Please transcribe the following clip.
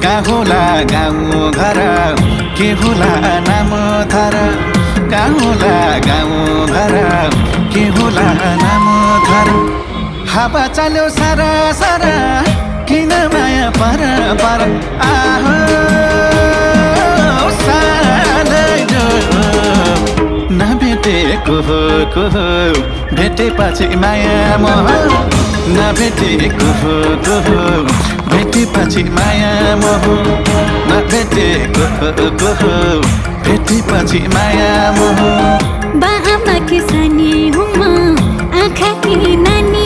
कहाँ होला गाउँ घर के होला नाम थर कहाँ होला गाउँ घर के होला नाम थर हावा चल्यो सारा सारा किन माया पर पर आहो सालै जो नभेटेको को भेटेपछि माया मोह नभेटेको को भेटेपछि माया मोह नभेटेको को भेटेपछि माया मोह बा आमा की सानी हुँ म आँखा की नानी